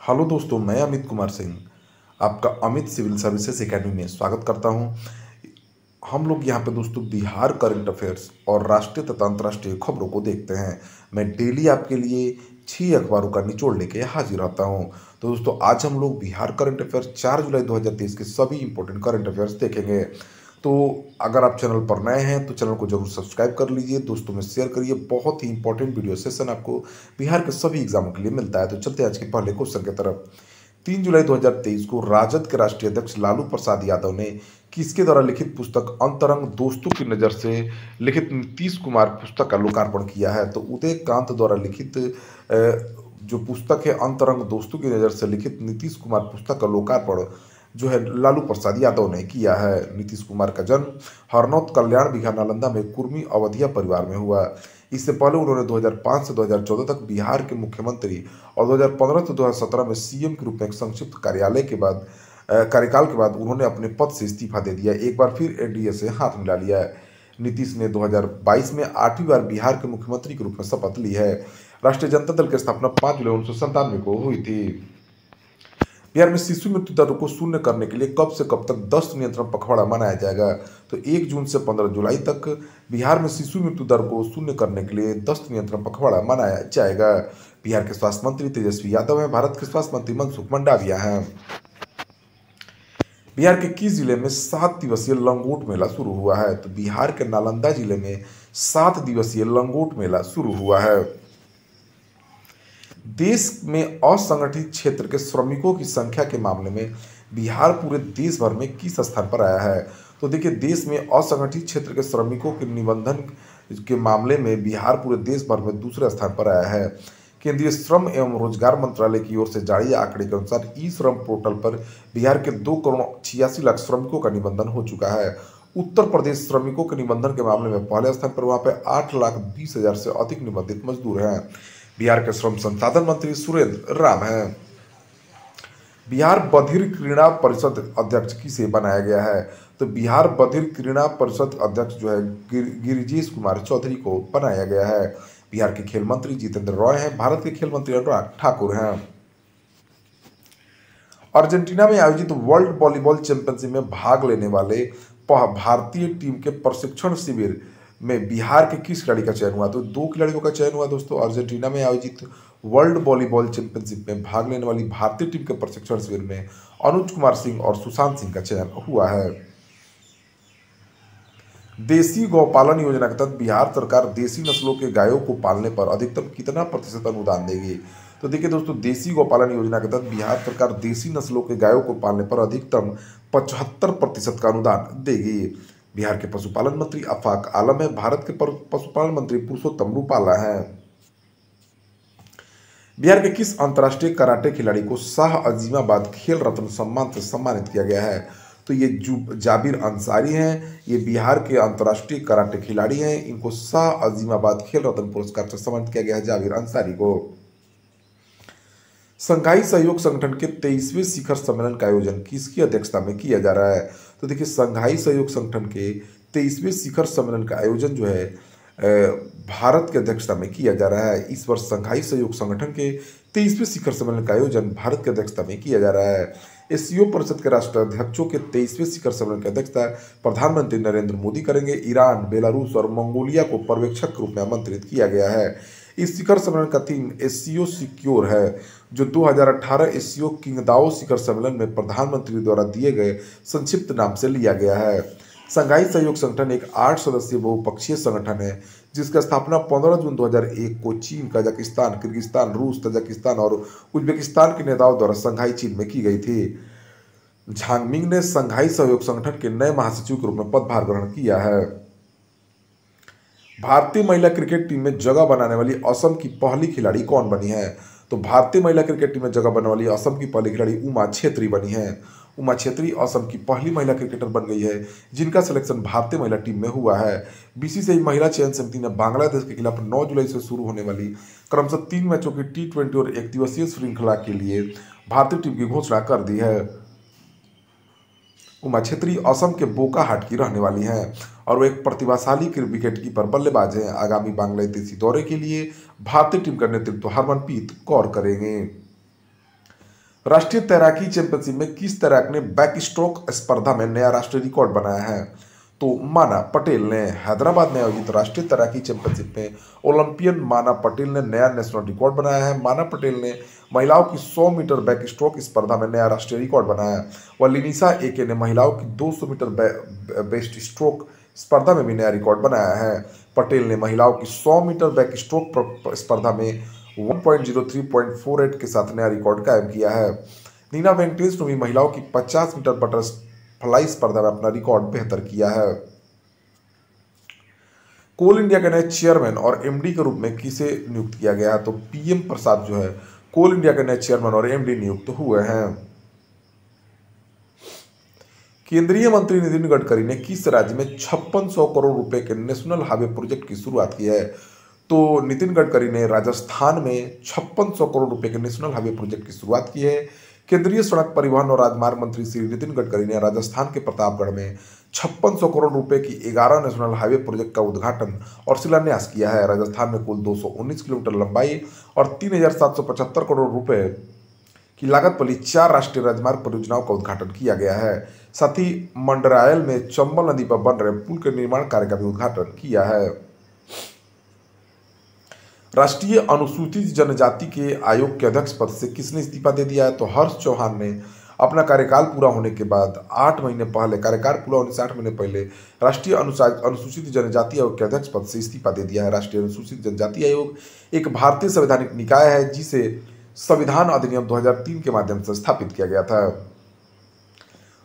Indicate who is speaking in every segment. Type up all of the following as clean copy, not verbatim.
Speaker 1: Hello दोस्तों, मैं अमित कुमार सिंह आपका अमित सिविल सर्विसेज एकेडमी में स्वागत करता हूं। हम लोग यहां पे दोस्तों बिहार करंट अफेयर्स और राष्ट्रीय तथा अंतर्राष्ट्रीय खबरों को देखते हैं। मैं डेली आपके लिए 6 अखबारों का निचोड़ लेके हाजिर रहता हूं। तो दोस्तों आज हम लोग बिहार करंट अफेयर्स 4 जुलाई 2023 के सभी इंपॉर्टेंट करंट अफेयर्स देखेंगे। तो अगर आप चैनल पर नए हैं तो चैनल को जरूर सब्सक्राइब कर लीजिए, दोस्तों में शेयर करिए। बहुत ही इंपॉर्टेंट वीडियो सेशन आपको बिहार के सभी एग्जामों के लिए मिलता है। तो चलते हैं आज के पहले क्वेश्चन की तरफ। 3 जुलाई 2023 को राजद के राष्ट्रीय अध्यक्ष लालू प्रसाद यादव ने किसके द्वारा लिखित पुस्तक अंतरंग दोस्तों की नज़र से लिखित नीतीश कुमार पुस्तक का लोकार्पण किया है। तो उदयकांत द्वारा लिखित जो पुस्तक है अंतरंग दोस्तों की नज़र से लिखित नीतीश कुमार पुस्तक का लोकार्पण जो है लालू प्रसाद यादव ने किया है। नीतीश कुमार का जन्म हरनौत कल्याण बिहार नालंदा में कुर्मी अवधिया परिवार में हुआ। इससे पहले उन्होंने 2005 से 2014 तक बिहार के मुख्यमंत्री और 2015 से 2017 में सीएम के रूप में एक संक्षिप्त कार्यकाल के बाद उन्होंने अपने पद से इस्तीफा दे दिया। एक बार फिर एनडीए से हाथ मिला लिया है। नीतीश ने 2022 में 8वीं बार बिहार के मुख्यमंत्री के रूप में शपथ ली है। राष्ट्रीय जनता दल की स्थापना 5 जुलाई 1997 को हुई थी। बिहार में शिशु मृत्यु दर को शून्य करने के लिए कब से कब तक दस्त नियंत्रण पखवाड़ा मनाया जाएगा? तो 1 जून से 15 जुलाई तक बिहार में शिशु मृत्यु दर को शून्य करने के लिए दस्त नियंत्रण पखवाड़ा मनाया जाएगा। बिहार के स्वास्थ्य मंत्री तेजस्वी यादव हैं। भारत के स्वास्थ्य मंत्री मनसुख मंडाविया हैं। बिहार के किस जिले में 7 दिवसीय लंगोट मेला शुरू हुआ है? तो बिहार के नालंदा जिले में 7 दिवसीय लंगोट मेला शुरू हुआ है। देश में असंगठित क्षेत्र के श्रमिकों की संख्या के मामले में बिहार पूरे देश भर में किस स्थान पर आया है? तो देखिए, देश में असंगठित क्षेत्र के श्रमिकों के निबंधन के मामले में बिहार पूरे देश भर में दूसरे स्थान पर आया है। केंद्रीय श्रम एवं रोजगार मंत्रालय की ओर से जारी आंकड़े के अनुसार ई श्रम पोर्टल पर बिहार के 2,86,00,000 श्रमिकों का निबंधन हो चुका है। उत्तर प्रदेश श्रमिकों के निबंधन के मामले में पहले स्थान पर, वहां पे 8,20,000 से अधिक निबंधित मजदूर हैं। बिहार के श्रम संसाधन मंत्री सुरेंद्र राम हैं। बिहार बधिर क्रीड़ा परिषद अध्यक्ष किसे बनाया गया है? तो बिहार बधिर क्रीड़ा परिषद अध्यक्ष जो है गिरिजेश कुमार चौधरी को बनाया गया है। बिहार के खेल मंत्री जितेंद्र रॉय हैं। भारत के खेल मंत्री अनुराग ठाकुर हैं। अर्जेंटीना में आयोजित वर्ल्ड वॉलीबॉल चैंपियनशिप में भाग लेने वाले भारतीय टीम के प्रशिक्षण शिविर में बिहार के किस खिलाड़ी का चयन हुआ? तो 2 खिलाड़ियों का चयन हुआ दोस्तों। अर्जेंटीना में आयोजित वर्ल्ड वॉलीबॉल चैंपियनशिप में भाग लेने वाली भारतीय टीम के प्रशिक्षण शिविर में अनुज कुमार सिंह और सुशांत सिंह का चयन हुआ है। देसी गौपालन योजना के तहत बिहार सरकार देसी नस्लों के गायों को पालने पर अधिकतम कितना प्रतिशत अनुदान देगी? तो देखिए दोस्तों, देसी गौपालन योजना के तहत बिहार सरकार देसी नस्लों के गायों को पालने पर अधिकतम 75% का अनुदान देगी। बिहार के पशुपालन मंत्री आफाक आलम है। भारत के पशुपालन मंत्री पुरुषोत्तम रूपाला हैं। बिहार के किस अंतर्राष्ट्रीय कराटे खिलाड़ी को शाह अजीमाबाद खेल रत्न सम्मान से सम्मानित किया गया है? तो ये जाबिर अंसारी हैं। ये बिहार के अंतर्राष्ट्रीय कराटे खिलाड़ी हैं। इनको शाह अजीमाबाद खेल रत्न पुरस्कार से सम्मानित किया गया है जाबिर अंसारी को। संघाई सहयोग संगठन के 23वें शिखर सम्मेलन का आयोजन किसकी अध्यक्षता में किया जा रहा है? तो देखिए, संघाई सहयोग संगठन के 23वें शिखर सम्मेलन का आयोजन जो है भारत की अध्यक्षता में किया जा रहा है। इस वर्ष संघाई सहयोग संगठन के 23वें शिखर सम्मेलन का आयोजन भारत की अध्यक्षता में किया जा रहा है। एससीओ परिषद के राष्ट्राध्यक्षों के 23वें शिखर सम्मेलन की अध्यक्षता प्रधानमंत्री नरेंद्र मोदी करेंगे। ईरान, बेलारूस और मंगोलिया को पर्यवेक्षक के रूप में आमंत्रित किया गया है। इस शिखर सम्मेलन का थीम एससीओ सिक्योर है, जो 2018 एससीओ किंगदाओ शिखर सम्मेलन में प्रधानमंत्री द्वारा दिए गए संक्षिप्त नाम से लिया गया है। संघाई सहयोग संगठन एक 8 सदस्यीय बहुपक्षीय संगठन है जिसका स्थापना 15 जून 2001 को चीन, कजाकिस्तान, किर्गिस्तान, रूस, तजाकिस्तान और उज्बेकिस्तान के नेताओं द्वारा संघाई चीन में की गई थी। झांगमिंग ने संघाई सहयोग संगठन के नए महासचिव के रूप में पदभार ग्रहण किया है। भारतीय महिला क्रिकेट टीम में जगह बनाने वाली असम की पहली खिलाड़ी कौन बनी है? तो भारतीय महिला क्रिकेट टीम में जगह बनाने वाली असम की पहली खिलाड़ी उमा छेत्री बनी है। उमा छेत्री असम की पहली महिला क्रिकेटर बन गई है जिनका सिलेक्शन भारतीय महिला टीम में हुआ है। बीसीसीआई महिला चयन समिति ने बांग्लादेश के खिलाफ 9 जुलाई से शुरू होने वाली क्रमशः 3 मैचों की T20 और 1 दिवसीय श्रृंखला के लिए भारतीय टीम की घोषणा कर दी है। उमा छेत्री असम के बोकाहाट की रहने वाली हैं और वो एक प्रतिभाशाली विकेटकीपर बल्लेबाज हैं। आगामी बांग्लादेशी दौरे के लिए भारतीय टीम का नेतृत्व हरमनप्रीत कौर करेंगे। राष्ट्रीय तैराकी चैंपियनशिप में किस तैराक ने बैक स्ट्रोक स्पर्धा में नया राष्ट्रीय रिकॉर्ड बनाया है? तो माना पटेल ने। हैदराबाद में आयोजित राष्ट्रीय तैराकी चैंपियनशिप में ओलंपियन माना पटेल ने नया नेशनल रिकॉर्ड बनाया है। माना पटेल ने महिलाओं की 100 मीटर बैक स्ट्रोक स्पर्धा में नया राष्ट्रीय रिकॉर्ड बनाया। व लिनिसा एके ने महिलाओं की 200 मीटर बेस्ट स्ट्रोक स्पर्धा में भी नया रिकॉर्ड बनाया है। पटेल ने महिलाओं की 100 मीटर बैक स्ट्रोक स्पर्धा में 1.03.48 के साथ नया रिकॉर्ड कायम किया है। नीना वेंकटेश ने भी महिलाओं की 50 मीटर बटरफ्लाई स्पर्धा में अपना रिकॉर्ड बेहतर किया है। कोल इंडिया के नए चेयरमैन और एमडी के रूप में किसे नियुक्त किया गया है? तो पीएम प्रसाद जो है कोल इंडिया के नए चेयरमैन और एमडी नियुक्त हुए हैं। केंद्रीय मंत्री नितिन गडकरी ने किस राज्य में 5600 करोड़ रुपए के नेशनल हाईवे प्रोजेक्ट की शुरुआत की है? तो नितिन गडकरी ने राजस्थान में 5600 करोड़ रुपए के नेशनल हाईवे प्रोजेक्ट की शुरुआत की है। केंद्रीय सड़क परिवहन और राजमार्ग मंत्री श्री नितिन गडकरी ने राजस्थान के प्रतापगढ़ में 5600 करोड़ रुपए की 11 नेशनल हाईवे प्रोजेक्ट का उद्घाटन और शिलान्यास किया है। राजस्थान में कुल 219 किलोमीटर लंबाई और 3775 करोड़ रुपए की लागत वाली 4 राष्ट्रीय राजमार्ग परियोजनाओं का उद्घाटन किया गया है। साथ ही मंडरायल में चंबल नदी पर बन रहे पुल के निर्माण कार्य का भी उद्घाटन किया है। राष्ट्रीय अनुसूचित जनजाति के आयोग के अध्यक्ष पद से किसने इस्तीफा दे दिया है? तो हर्ष चौहान ने अपना कार्यकाल पूरा होने के बाद 8 महीने पहले राष्ट्रीय अनुसूचित जनजाति आयोग के अध्यक्ष पद से इस्तीफा दे दिया है। राष्ट्रीय अनुसूचित जनजाति आयोग एक भारतीय संवैधानिक निकाय है जिसे संविधान अधिनियम 2003 के माध्यम से स्थापित किया गया था।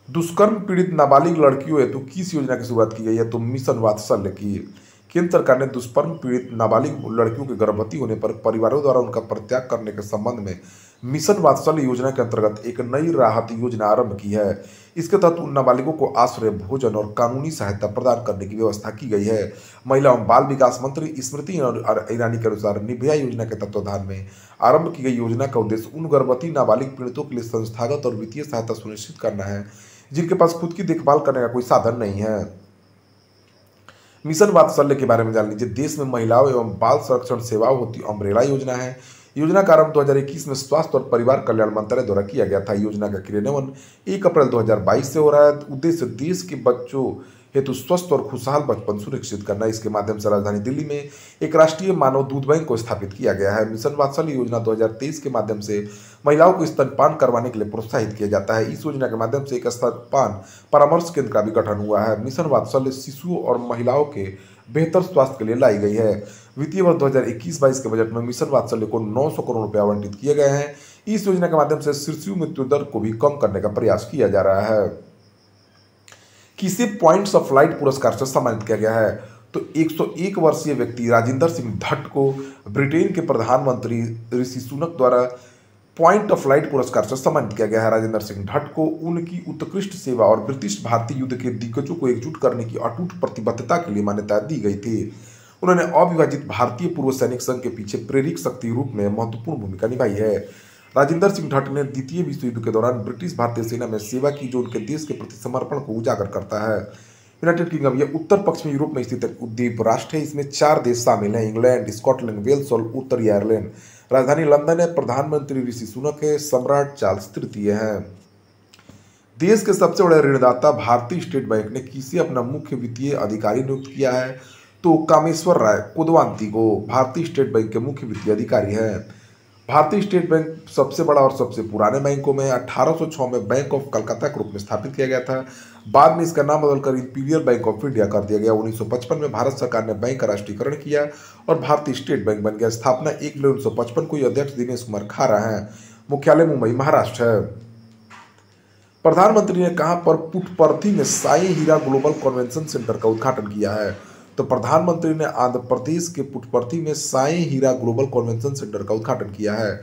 Speaker 1: दुष्कर्म पीड़ित नाबालिग लड़कियों हेतु किस योजना की शुरुआत की गई है? तो मिशन वात्सल्य की। केंद्र सरकार ने दुष्कर्म पीड़ित नाबालिग लड़कियों के गर्भवती होने पर परिवारों द्वारा उनका परित्याग करने के संबंध में मिशन वात्सल्य योजना के अंतर्गत एक नई राहत योजना आरंभ की है। इसके तहत उन नाबालिगों को आश्रय, भोजन और कानूनी सहायता प्रदान करने की व्यवस्था की गई है। महिला एवं बाल विकास मंत्री स्मृति ईरानी के अनुसार निर्भया योजना के तत्वाधान में आरंभ की गई योजना का उद्देश्य उन गर्भवती नाबालिग पीड़ितों के लिए संस्थागत और वित्तीय सहायता सुनिश्चित करना है जिनके पास खुद की देखभाल करने का कोई साधन नहीं है। मिशन वात्सल्य के बारे में जान लीजिए। देश में महिलाओं एवं बाल संरक्षण सेवाओं होती अम्ब्रेला योजना है। योजना का आरंभ 2021 में स्वास्थ्य और परिवार कल्याण मंत्रालय द्वारा किया गया था। योजना का क्रियान्वयन 1 अप्रैल 2022 से हो रहा है। उद्देश्य देश के बच्चों हेतु स्वस्थ और खुशहाल बचपन सुनिश्चित करना। इसके माध्यम से राजधानी दिल्ली में एक राष्ट्रीय मानव दूध बैंक को स्थापित किया गया है। मिशन वात्सल्य योजना 2023 के माध्यम से महिलाओं को स्तनपान करवाने के लिए प्रोत्साहित किया जाता है। इस योजना के माध्यम से एक स्तनपान परामर्श केंद्र का भी गठन हुआ है। मिशन वात्सल्य शिशुओं और महिलाओं के बेहतर स्वास्थ्य के लिए लाई गई है। वित्तीय वर्ष 2021-22 के बजट में मिशन वात्सल्य को 900 करोड़ रुपए आवंटित किए गए हैं। इस योजना के माध्यम से शिशु मृत्यु दर को भी कम करने का प्रयास किया जा रहा है। किसे पॉइंट्स ऑफ लाइट पुरस्कार से सम्मानित किया गया है? तो 101 वर्षीय व्यक्ति राजिंदर सिंह भट्ट को ब्रिटेन के प्रधानमंत्री ऋषि सुनक द्वारा पॉइंट ऑफ लाइट पुरस्कार से सम्मानित किया गया है। राजिंदर सिंह भट्ट को उनकी उत्कृष्ट सेवा और ब्रिटिश भारतीय युद्ध के दिग्गजों को एकजुट करने की अटूट प्रतिबद्धता के लिए मान्यता दी गई थी। उन्होंने अविभाजित भारतीय पूर्व सैनिक संघ के पीछे प्रेरक शक्ति रूप में महत्वपूर्ण भूमिका निभाई है। राजिंदर सिंह भट्ट ने द्वितीय विश्व युद्ध के दौरान ब्रिटिश भारतीय सेना में सेवा की जो उनके देश के प्रति समर्पण को उजागर करता है। यूनाइटेड किंगडम यह उत्तर पश्चिमी यूरोप में स्थित एक द्वीप राष्ट्र है। इसमें 4 देश शामिल हैं, इंग्लैंड, स्कॉटलैंड, वेल्स और उत्तरी आयरलैंड। राजधानी लंदन है। प्रधानमंत्री ऋषि सुनक है। सम्राट चार्ल्स तृतीय हैं। देश के सबसे बड़े ऋणदाता भारतीय स्टेट बैंक ने किसे अपना मुख्य वित्तीय अधिकारी नियुक्त किया है? तो कामेश्वर राय कोदवांती को भारतीय स्टेट बैंक के मुख्य वित्तीय अधिकारी हैं। भारतीय स्टेट बैंक सबसे बड़ा और सबसे पुराने बैंकों में 1806 में बैंक ऑफ कलकत्ता के रूप में स्थापित किया गया था। बाद में इसका नाम बदलकर इंपीरियल बैंक ऑफ इंडिया कर दिया गया। 1955 में भारत सरकार ने बैंक का राष्ट्रीयकरण किया और भारतीय स्टेट बैंक बन गया। स्थापना 1 जुलाई 1955 को अध्यक्ष दिनेश कुमार खारा हैं। मुख्यालय मुंबई महाराष्ट्र है। प्रधानमंत्री ने कहां पर पुट्टपर्थी में साई हीरा ग्लोबल कन्वेंशन सेंटर का उद्घाटन किया है? तो प्रधानमंत्री ने आंध्र प्रदेश के पुट्टपर्थी में साई हीरा ग्लोबल कन्वेंशन सेंटर का उद्घाटन किया है।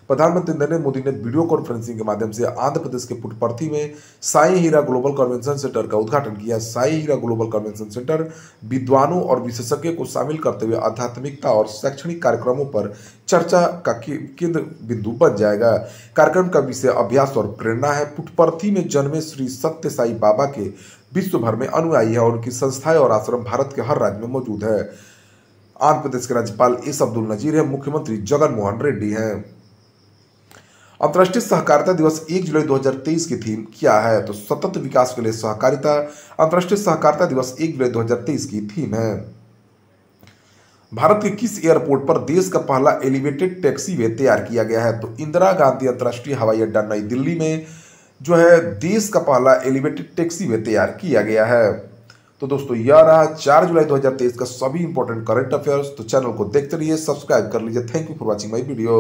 Speaker 1: प्रधानमंत्री नरेंद्र मोदी ने वीडियो कॉन्फ्रेंसिंग के माध्यम से आंध्र प्रदेश के पुट्टपर्थी में साई हीरा ग्लोबल कन्वेंशन सेंटर का उद्घाटन किया। साई हीरा ग्लोबल कन्वेंशन सेंटर विद्वानों और विशेषज्ञों को शामिल करते हुए आध्यात्मिकता और शैक्षणिक कार्यक्रमों पर चर्चा का केंद्र बिंदु बन जाएगा। कार्यक्रम का विषय अभ्यास और प्रेरणा है। पुट्टपर्थी में जन्मे श्री सत्य साई बाबा के विश्व भर में अनुयायी है और उनकी संस्थाएं और आश्रम भारत के हर राज्य में मौजूद है। आंध्र प्रदेश के राज्यपाल एस अब्दुल नजीर है। मुख्यमंत्री जगन मोहन रेड्डी हैं। अंतर्राष्ट्रीय सहकारिता दिवस 1 जुलाई 2023 की थीम क्या है? तो सतत विकास के लिए सहकारिता अंतर्राष्ट्रीय सहकारिता दिवस 1 जुलाई 2023 की थीम है। भारत के किस एयरपोर्ट पर देश का पहला एलिवेटेड टैक्सीवे तैयार किया गया है? तो इंदिरा गांधी अंतर्राष्ट्रीय हवाई अड्डा नई दिल्ली में जो है देश का पहला एलिवेटेड टैक्सीवे तैयार किया गया है। तो दोस्तों यह रहा 4 जुलाई 2023 का सभी इंपॉर्टेंट करंट अफेयर्स। तो चैनल को देखते रहिए, सब्सक्राइब कर लीजिए। Thank you for watching my video.